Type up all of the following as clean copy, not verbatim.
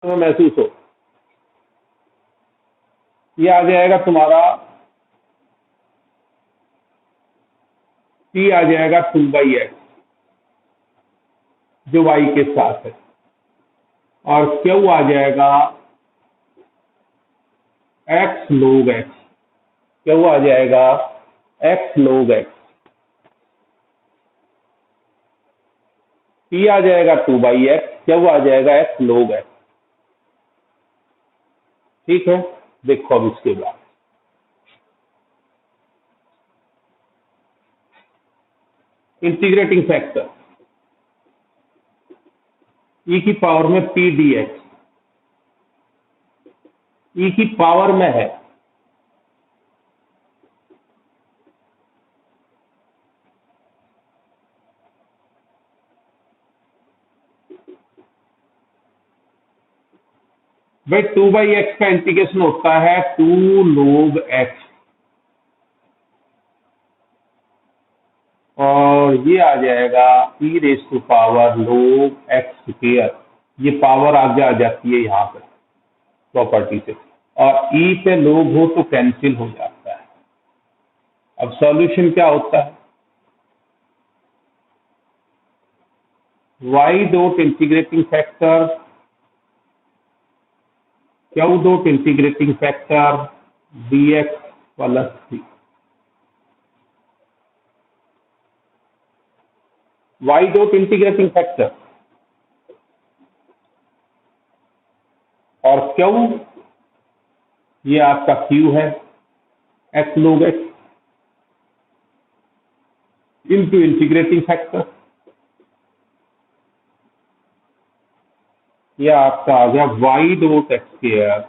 में महसूस हो, ये आ जाएगा तुम्हारा P आ जाएगा 2/x जो y के साथ है, और Q आ जाएगा x log x, Q आ जाएगा x log x, P आ जाएगा 2/x, Q आ जाएगा x log x। ठीक है, देखो अब इसके बाद इंटीग्रेटिंग फैक्टर e की पावर में p dx, e की पावर में है, भाई 2/x का इंटीग्रेशन होता है 2 log x, और ये आ जाएगा e raise to power log x square. ये पावर आगे आ जाती है यहाँ पे प्रॉपर्टी से, और e पे log हो तो कैंसिल हो जाता है। अब सॉल्यूशन क्या होता है, y dot integrating factor Q dot integrating factor dx plus 3, y dot integrating factor और Q ये आपका Q है x log x into integrating factor, यह आपका आ गया y dot x square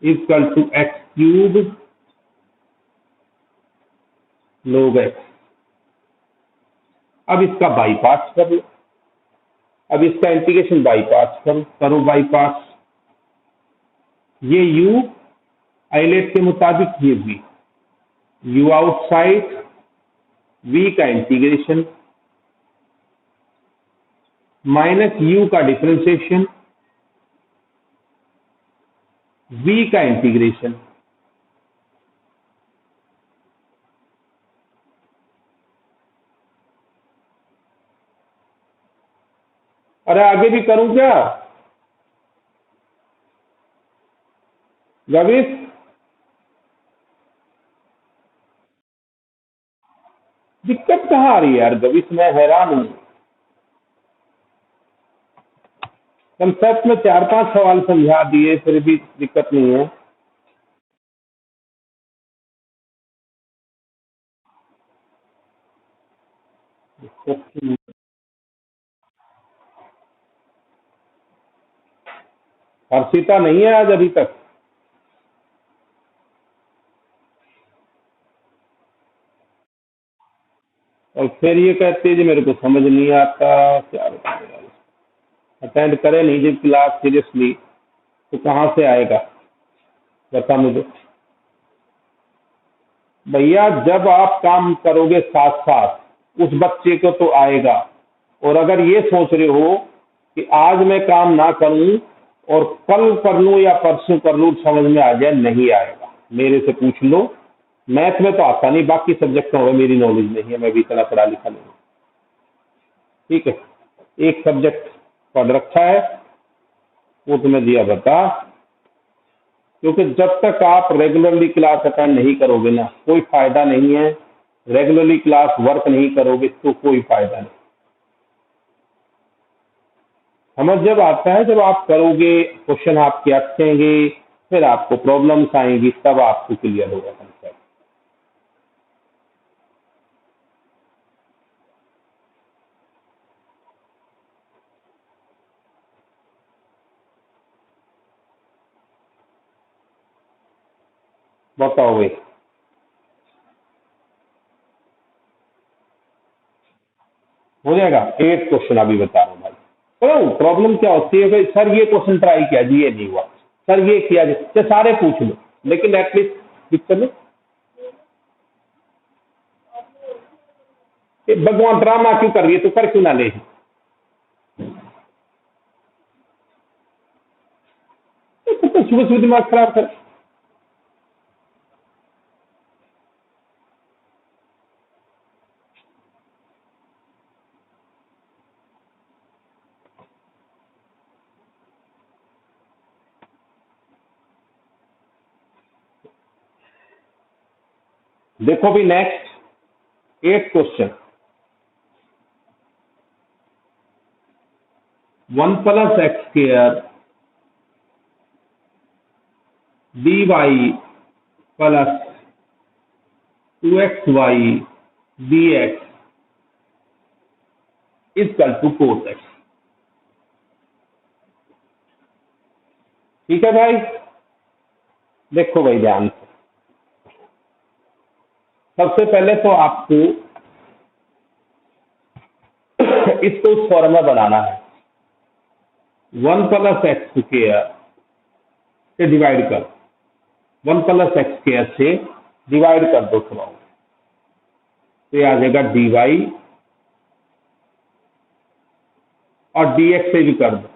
equal to x cube log x। अब इसका बाईपास कर लो, अब इसका इंटीग्रेशन बाईपास करो बाईपास, ये u आइलेट के मुताबिक ये v, u आउटसाइड v का इंटीग्रेशन माइनस u का डिफरेंशिएशन v का इंटीग्रेशन, अरे आगे भी करूं क्या गविश, दिक्कत कहाँ आ रही है यार गविश, मैं हैरान हूं। कंसेप्ट में 4-5 सवाल समझा दिए फिर भी दिक्कत नहीं है। हर्षिता नहीं है आज अभी तक, और फिर ये कहते हैं जी मेरे को समझ नहीं आता, क्या बताएं, अटेंड करे नहीं जब क्लास सीरियसली तो कहाँ से आएगा, बता मुझे भैया। जब आप काम करोगे साथ साथ उस बच्चे को तो आएगा, और अगर ये सोच रहे हो कि आज मैं काम ना करूं और कल कर लूं या परसों कर लूं समझ में आ जाए, नहीं आएगा। मेरे से पूछ लो, मैथ में तो आता नहीं, बाकी सब्जेक्टों में मेरी नॉलेज नहीं है, मैं भी इतना पढ़ा लिखा नहीं हूं। ठीक है, एक सब्जेक्ट पढ़ रखा है वो तुम्हें दिया बता, क्योंकि जब तक आप रेगुलरली क्लास अटेंड नहीं करोगे ना कोई फायदा नहीं है, रेगुलरली क्लास वर्क नहीं करोगे तो कोई फायदा नहीं। समझ जब आता है जब आप करोगे, क्वेश्चन आपके अटकेंगे, फिर आपको प्रॉब्लम्स आएंगी, तब आपको क्लियर होगा कंसेप्ट। बताओ भाई, हो जाएगा। 8 क्वेश्चन अभी बता रहा हूँ भाई। तो प्रॉब्लम क्या होती है भाई, सर ये क्वेश्चन ट्राई किया जी ये नहीं हुआ, सर ये किया जी, तो सारे पूछ लो, लेकिन एटलीस्ट दिक्कत नहीं। भगवान ड्रामा क्यों कर रही है, तो कर क्यों ना ले। तो सुबह सुबह दिमाग खराब कर। देखो भी next 8th question. 1 + x² dy plus 2xy dx equal to cos x। ठीक है भाई, देखो भाई ध्यान से। सबसे पहले तो आपको इसको उस फॉर्म में बनाना है। 1 + x² से डिवाइड कर, 1 + x² से डिवाइड कर दो थोड़ा, तो ये आ जाएगा dy, और dx से भी कर दो।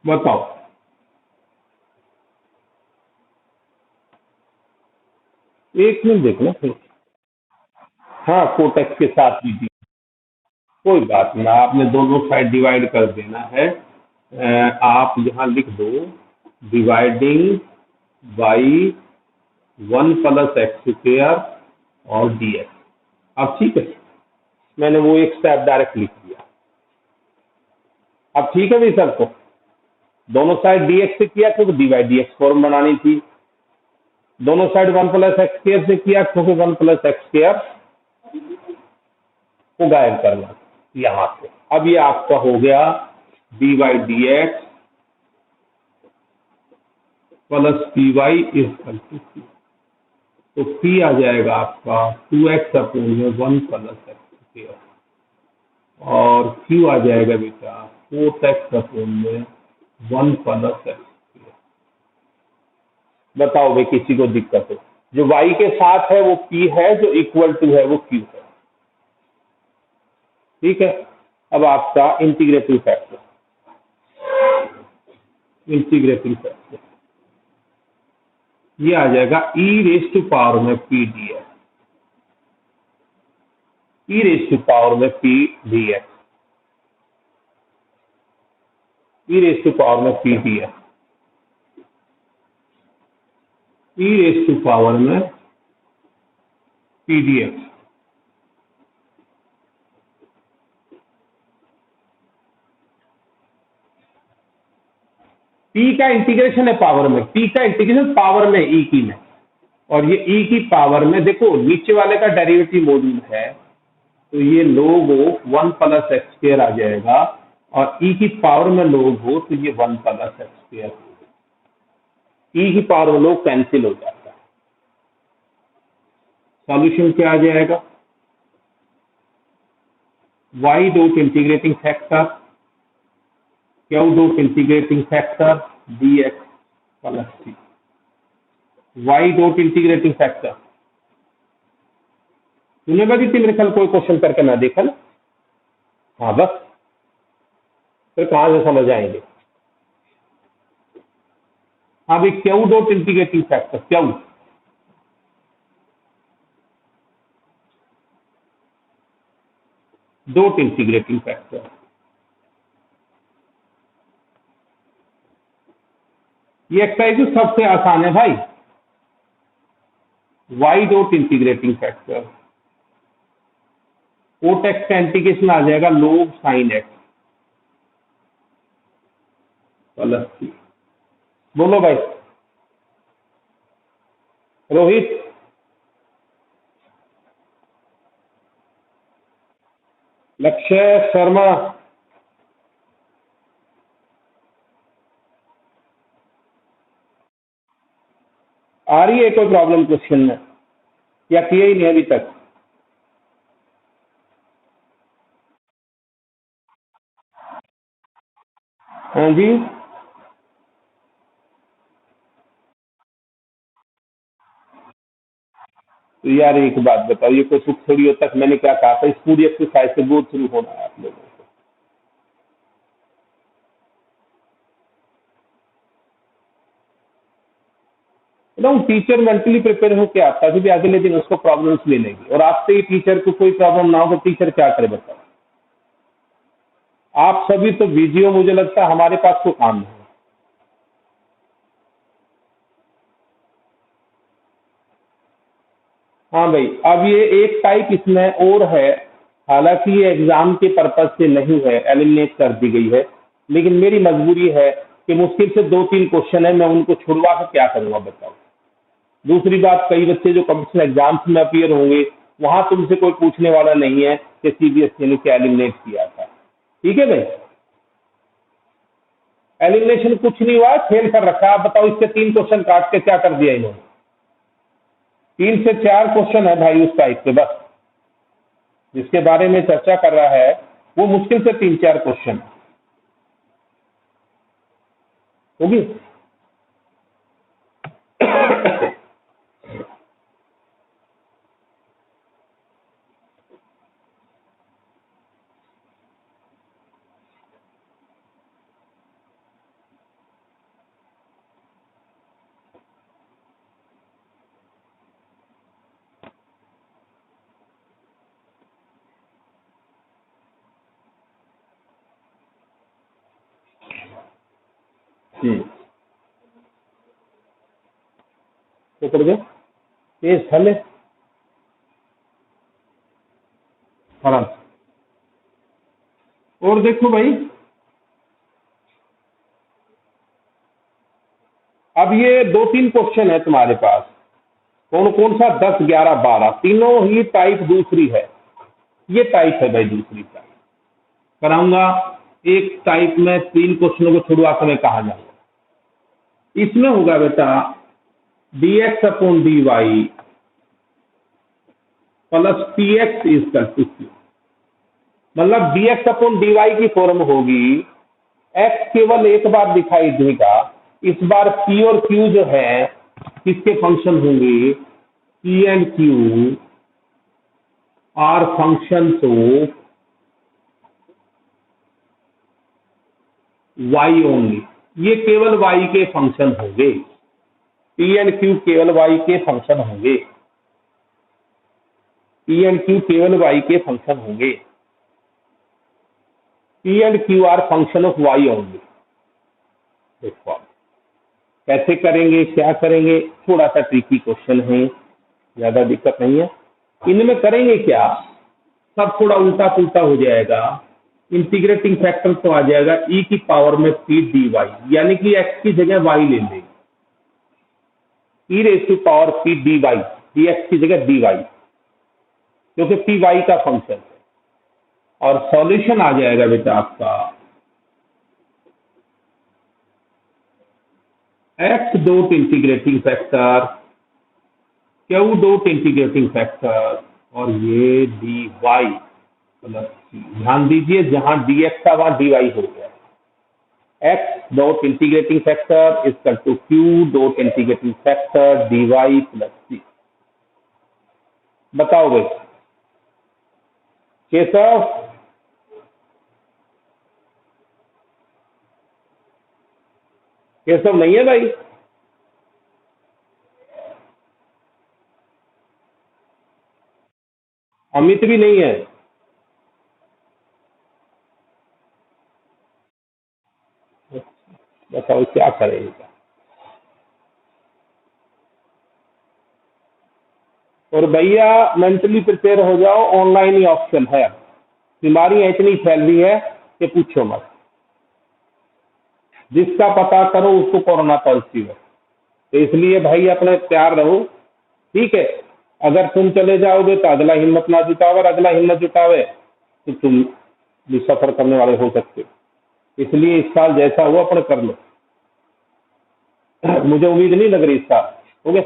बताओ, एक मिनट देखना फिर। हाँ, कोटेक्स के साथ भी दी, कोई बात नहीं, आपने दोनों साइड डिवाइड कर देना है। आप यहाँ लिख दो डिवाइडिंग बाई 1 + x² और dx। अब ठीक है, मैंने वो एक स्टेप डायरेक्ट लिख दिया। अब ठीक है भाई, सबको दोनों साइड dx से किया क्योंकि dy dx फॉर्म बनानी थी। दोनों साइड 1 + x² से किया क्योंकि 1 + x² को गायब करना यहां से। अब ये आपका हो गया dy dx plus py equal to q। तो p आ जाएगा आपका 2x अपोन में 1 + x² और q आ जाएगा बेटा 4x अपोन में 1 + x। बताओ भाई, किसी को दिक्कत हो? जो y के साथ है वो p है, जो इक्वल टू है वो q है। ठीक है, अब आपका इंटीग्रेटिंग फैक्टर, ये आ जाएगा e⁻⁴ में p dx, e⁻⁴ में p dx, e⁻⁴ में p dx, e⁻⁴ में p dx। p का इंटीग्रेशन है पावर में, p का इंटीग्रेशन पावर में e की में, और ये e की पावर में देखो नीचे वाले का डेरिवेटिव मौजूद है, तो ये log 1 + x² आ जाएगा, और e की पावर में log हो तो ये 1 + x²। e की पावर में log कैंसिल हो जाता है। सॉल्यूशन क्या आ जाएगा? y dot integrating factor q dot integrating factor dx plus c। y dot integrating factor तूने भी मेरे ख्याल कोई क्वेश्चन करके ना देखा ना। हाँ बस, फिर कहाँ से समझ आएंगे। हाँ भाई, Q dot integrating factor, Q dot integrating factor, ये एक्सरसाइज सबसे आसान है भाई। y dot integrating factor, cot x का इंटीग्रेशन आ जाएगा log sin x plus c। बोलो भाई रोहित, लक्ष्य शर्मा, आ रही है कोई प्रॉब्लम क्वेश्चन में या किया ही नहीं अभी तक? हाँ जी, तो यार एक बात बताओ, ये कोई सुख थोड़ी होता है। मैंने क्या कहा था, इस पूरी एक्सरसाइज से गो थ्रू होना है आप लोगों को। ना टीचर मेंटली प्रिपेयर होकर आता है, क्योंकि अगले दिन उसको प्रॉब्लम्स मिलेगी, और आपसे ही टीचर को कोई प्रॉब्लम ना हो तो टीचर क्या करे बताओ। आप सभी तो बिजी हो, मुझे लगता है हमारे पास कोई काम नहीं है। हाँ भाई, अब ये एक टाइप इसमें और है, हालांकि ये एग्जाम के पर्पज से नहीं है, एलिमिनेट कर दी गई है, लेकिन मेरी मजबूरी है कि मुश्किल से 2-3 क्वेश्चन है, मैं उनको छुड़वा कर क्या करूंगा बताओ। दूसरी बात, कई बच्चे जो कॉम्पिटिशन एग्जाम्स में अपियर होंगे, वहां तुमसे कोई पूछने वाला नहीं है कि सीबीएसई ने क्या एलिमिनेट किया था। ठीक है भाई, एलिमिनेशन कुछ नहीं हुआ, फेल कर रखा है। आप बताओ, इससे 3 क्वेश्चन काट के क्या कर दिया इन्होंने। 3 से 4 क्वेश्चन है भाई उस टाइप के, बस जिसके बारे में चर्चा कर रहा है वो मुश्किल से 3-4 क्वेश्चन होगी। तो कर दो तेज थले आराम से। और देखो भाई, अब ये 2-3 क्वेश्चन है तुम्हारे पास, कौन कौन सा, 10, 11, 12, तीनों ही टाइप दूसरी है। ये टाइप है भाई, दूसरी टाइप कराऊंगा। एक टाइप में 3 क्वेश्चनों को छुड़वा कर मैं कहा जाऊंगा। इसमें होगा बेटा dx upon dy plus px is to q। मतलब dx अपॉन dy की फॉर्म होगी, x केवल एक बार दिखाई देगा, इस बार p और q जो है किसके फंक्शन होंगे, p and q are function of y only. ये केवल y के फंक्शन होंगे, p एंड q केवल y के फंक्शन होंगे, p एंड q केवल y के फंक्शन होंगे, p and q are function of y only. देखो आप कैसे करेंगे, क्या करेंगे, थोड़ा सा ट्रिकी क्वेश्चन है, ज्यादा दिक्कत नहीं है। इनमें करेंगे क्या, सब थोड़ा उल्टा पुल्टा हो जाएगा। इंटीग्रेटिंग फैक्टर तो आ जाएगा e की पावर में p dy, यानी कि x की जगह y ले लेंगे, e raise to power p dy, dx की जगह dy, क्योंकि p y का फंक्शन है। और सॉल्यूशन आ जाएगा बेटा आपका x dot integrating factor, q dot integrating factor, और ये dy प्लस c। ध्यान दीजिए, जहां dx था वहां dy हो गया। x dot integrating factor is to q dot integrating factor dy plus c। बताओ भाई केशव, केशव नहीं है भाई? अमित भी नहीं है? बताओ क्या करेगा। और भैया मेंटली प्रिपेयर हो जाओ, ऑनलाइन ही ऑप्शन है। बीमारियां इतनी फैल रही है कि पूछो मत, जिसका पता करो उसको कोरोना पॉजिटिव है। तो इसलिए भाई अपने तैयार रहो, ठीक है। अगर तुम चले जाओगे तो अगला हिम्मत ना जुटाओ, अगर अगला हिम्मत जुटावे तो तुम भी सफर करने वाले हो सकते हो। इसलिए इस साल जैसा हो अपने कर लो। मुझे उम्मीद नहीं लग रही इस साल हो गया।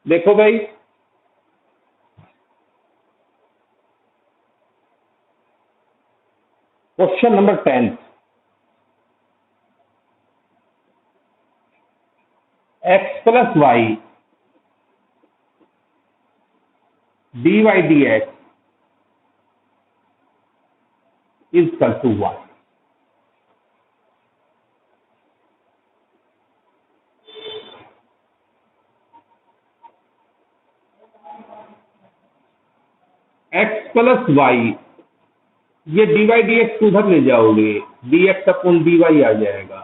देखो भाई, question number 10, plus Y D Y D X is equal to Y. X plus Y, ये डी वाई डी एक्स उधर ले जाओगे, D x upon D Y आ जाएगा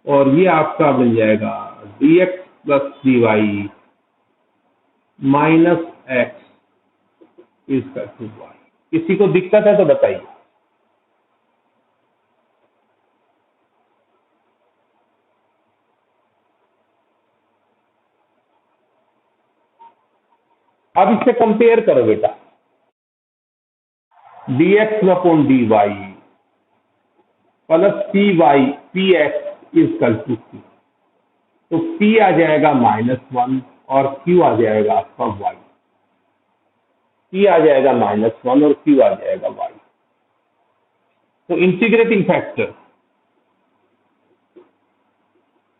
और ये आपका बन जाएगा D X plus D Y minus X is equal to Y. किसी को दिक्कत है तो बताइए। अब इससे कंपेयर करो बेटा, d x upon D y plus p y p x is equal to q। तो p आ जाएगा -1 और q आ जाएगा आपका y। p आ जाएगा -1 और q आ जाएगा y। तो इंटीग्रेटिंग फैक्टर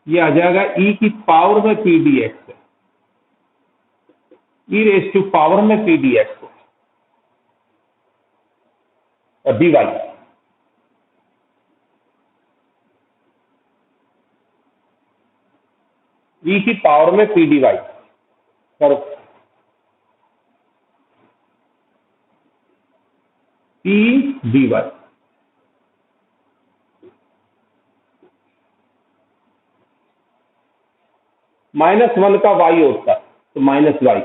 ये आ जाएगा e की पावर में p dx है, e रेज टू पावर में p dx है और dy e की पावर में p dy करो, p dy -1 का y होता तो -y।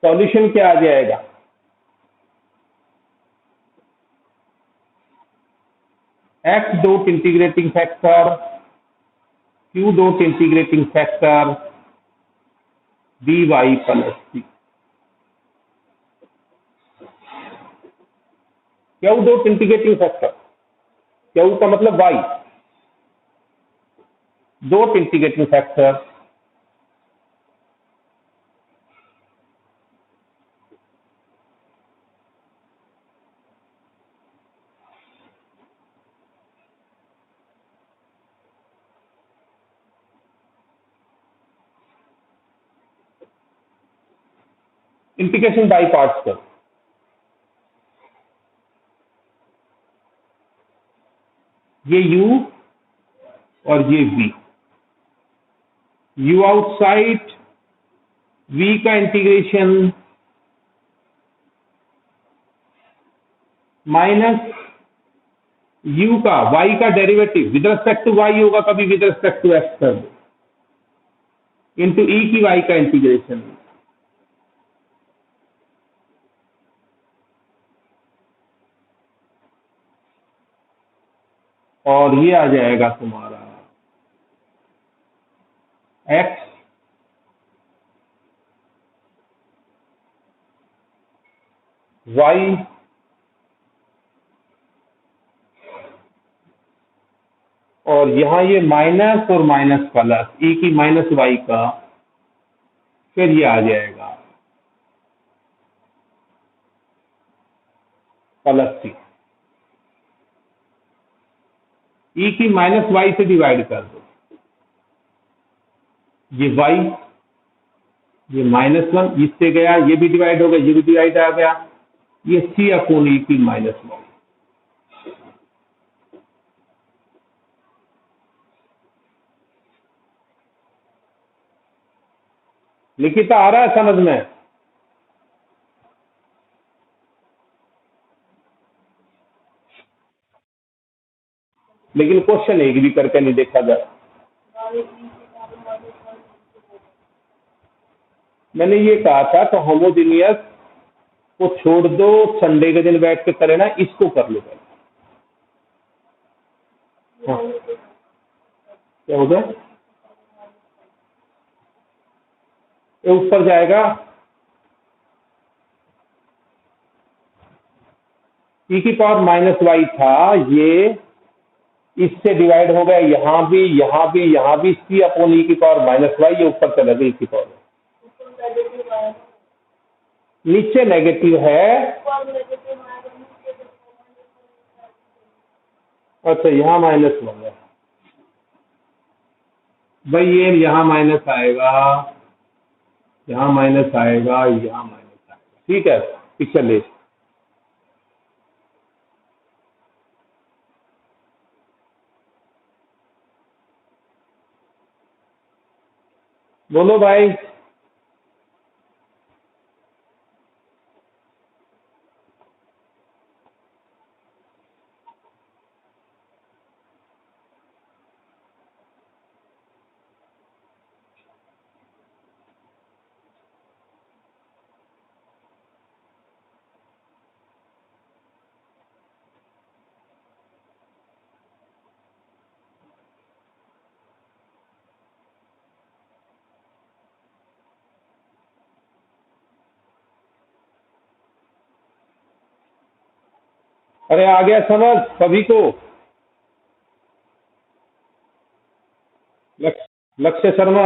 सॉल्यूशन क्या आ जाएगा, x dot integrating factor q dot integrating factor dy plus c। q dot integrating factor, q का मतलब y, dot integrating factor integration by parts करो। ये u और ये v, u आउटसाइड, v का इंटीग्रेशन माइनस u का y का derivative with respect to y होगा, कभी विद रिस्पेक्ट टू x कर दो, इंटू e की y का इंटीग्रेशन। और ये आ जाएगा तुम्हारा x y और यहां ये माइनस और माइनस प्लस e की माइनस y का, फिर ये आ जाएगा प्लस c, e की माइनस y से डिवाइड कर दो, ये y, ये -1 इससे गया, ये भी डिवाइड हो गया, ये भी डिवाइड आ गया, ये c अपॉन e की माइनस y। लिखित आ रहा है समझ में? लेकिन क्वेश्चन एक भी करके नहीं देखा जाए। मैंने ये कहा था तो होमोजेनियस को छोड़ दो, संडे के दिन बैठ के करे ना, इसको कर लो पहले। हाँ, क्या हो गया? ये ऊपर जाएगा, e की पावर माइनस वाई था, ये इससे डिवाइड हो गया, यहाँ भी यहाँ भी यहाँ भी, c अपॉन e की पावर माइनस वाई, ये ऊपर चला गया e की पावर, नीचे नेगेटिव है। अच्छा, यहाँ -1 है, भाई ये यहाँ माइनस आएगा, यहाँ माइनस आएगा, यहाँ माइनस आएगा। ठीक है, पिक्चर ले। बोलो भाई। अरे आ गया समझ सभी को? लक्ष्य शर्मा।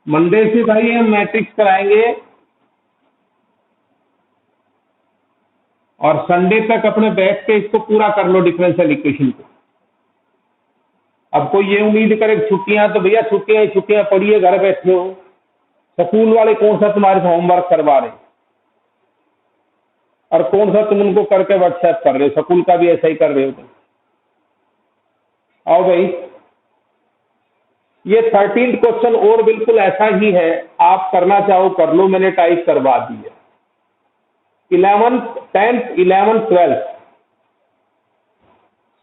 मंडे से भाई हम मैट्रिक्स कराएंगे और संडे तक अपने बैठ के इसको पूरा कर लो डिफरेंशियल इक्वेशन को। अब कोई ये उम्मीद करे छुट्टियां, तो भैया छुट्टियां ही छुट्टियां पढ़िए, घर बैठे हो। स्कूल वाले कौन सा तुम्हारे से होमवर्क करवा रहे हैं और कौन सा तुम उनको करके व्हाट्सएप कर रहे हो? स्कूल का भी ऐसा ही कर रहे हो तुम। आओ भाई, ये 13th क्वेश्चन और बिल्कुल ऐसा ही है, आप करना चाहो कर लो, मैंने टाइप करवा दी है। 11th 10th 11th 12th,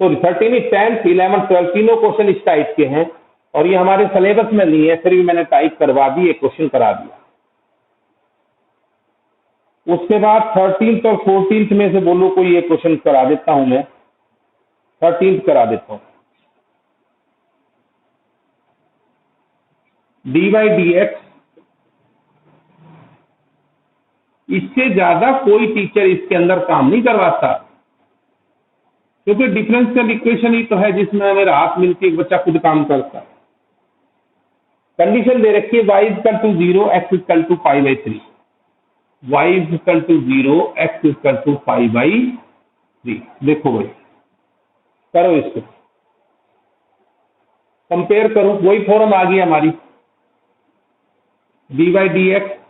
sorry 13th 10th 11th 12th तीनों क्वेश्चन इस टाइप के हैं और ये हमारे सिलेबस में नहीं है, फिर भी मैंने टाइप करवा दी, एक क्वेश्चन करा दिया। उसके बाद 13th और 14th में से बोलो कोई एक क्वेश्चन करा देता हूं मैं। 13th करा देता हूं। डी बाई डी एक्स, इससे ज्यादा कोई टीचर इसके अंदर काम नहीं करवाता, क्योंकि डिफरेंशियल इक्वेशन ही तो है जिसमें हमें राहत मिलती है, एक बच्चा खुद काम करता है। कंडीशन दे रखी है y equal to 0, x equal to pi by 3। y equal to 0, x equal to pi by 3। देखो भाई, करो इसको, कंपेयर करो, वही फॉर्म आ गई हमारी। D by D X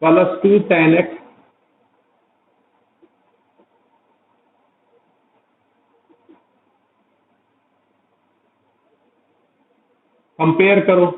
plus 2 tan x, compare करो।